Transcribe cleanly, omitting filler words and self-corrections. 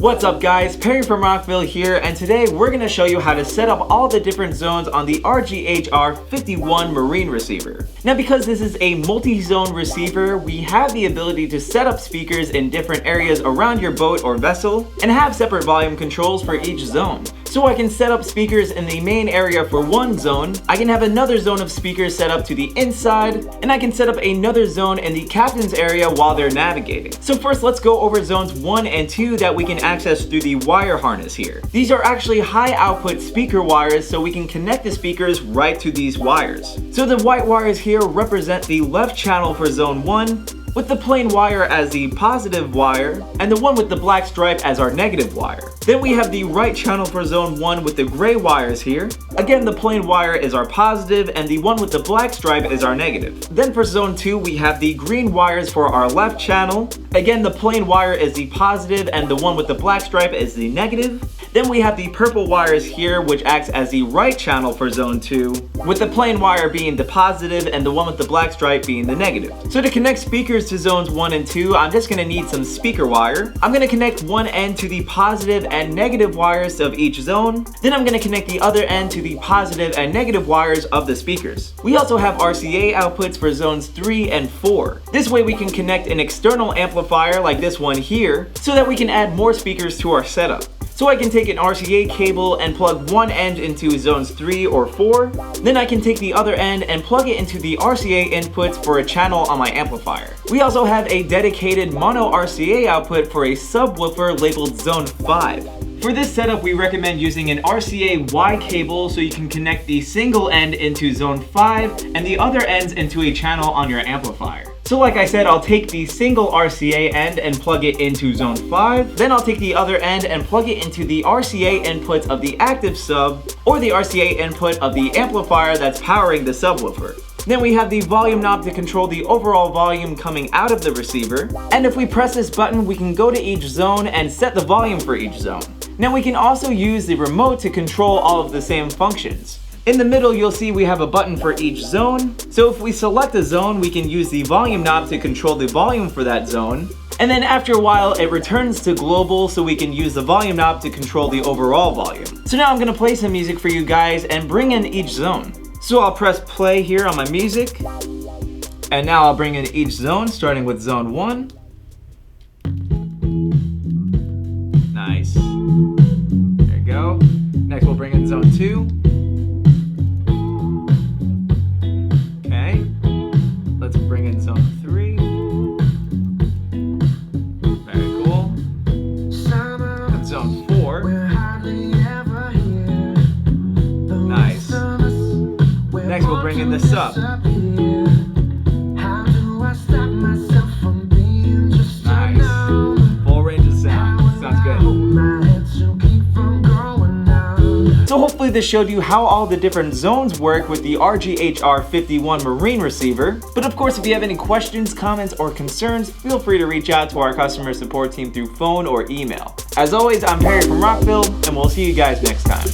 What's up guys, Perry from Rockville here, and today we're going to show you how to set up all the different zones on the RGHR51 marine receiver. Now because this is a multi-zone receiver, we have the ability to set up speakers in different areas around your boat or vessel and have separate volume controls for each zone. So I can set up speakers in the main area for one zone, I can have another zone of speakers set up to the inside, and I can set up another zone in the captain's area while they're navigating. So first let's go over zones 1 and 2 that we can access through the wire harness here. These are actually high output speaker wires, so we can connect the speakers right to these wires. So the white wires here represent the left channel for zone 1, with the plain wire as the positive wire, and the one with the black stripe as our negative wire. Then we have the right channel for zone 1 with the gray wires here. Again, the plain wire is our positive, and the one with the black stripe is our negative. Then for zone 2, we have the green wires for our left channel. Again, the plain wire is the positive, and the one with the black stripe is the negative. Then we have the purple wires here, which acts as the right channel for zone 2, with the plain wire being the positive and the one with the black stripe being the negative. So to connect speakers to zones 1 and 2, I'm just going to need some speaker wire. I'm going to connect one end to the positive and negative wires of each zone. Then I'm going to connect the other end to the positive and negative wires of the speakers. We also have RCA outputs for zones 3 and 4. This way we can connect an external amplifier like this one here, so that we can add more speakers to our setup. So I can take an RCA cable and plug one end into zones 3 or 4. Then I can take the other end and plug it into the RCA inputs for a channel on my amplifier. We also have a dedicated mono RCA output for a subwoofer labeled zone 5. For this setup, we recommend using an RCA Y cable so you can connect the single end into zone 5 and the other ends into a channel on your amplifier. So like I said, I'll take the single RCA end and plug it into zone 5. Then I'll take the other end and plug it into the RCA inputs of the active sub, or the RCA input of the amplifier that's powering the subwoofer. Then we have the volume knob to control the overall volume coming out of the receiver. And if we press this button, we can go to each zone and set the volume for each zone. Now we can also use the remote to control all of the same functions. In the middle, you'll see we have a button for each zone. So if we select a zone, we can use the volume knob to control the volume for that zone. And then after a while, it returns to global, so we can use the volume knob to control the overall volume. So now I'm gonna play some music for you guys and bring in each zone. So I'll press play here on my music. And now I'll bring in each zone, starting with zone 1. Nice. There you go. Next we'll bring in zone 2. Let's bring in zone 3. Very cool. And zone 4. Nice. Next we'll bring in the sub. Nice. Full range of sound. Sounds good. So hopefully this showed you how all the different zones work with the RGHR51 marine receiver. But of course, if you have any questions, comments, or concerns, feel free to reach out to our customer support team through phone or email. As always, I'm Perry from Rockville, and we'll see you guys next time.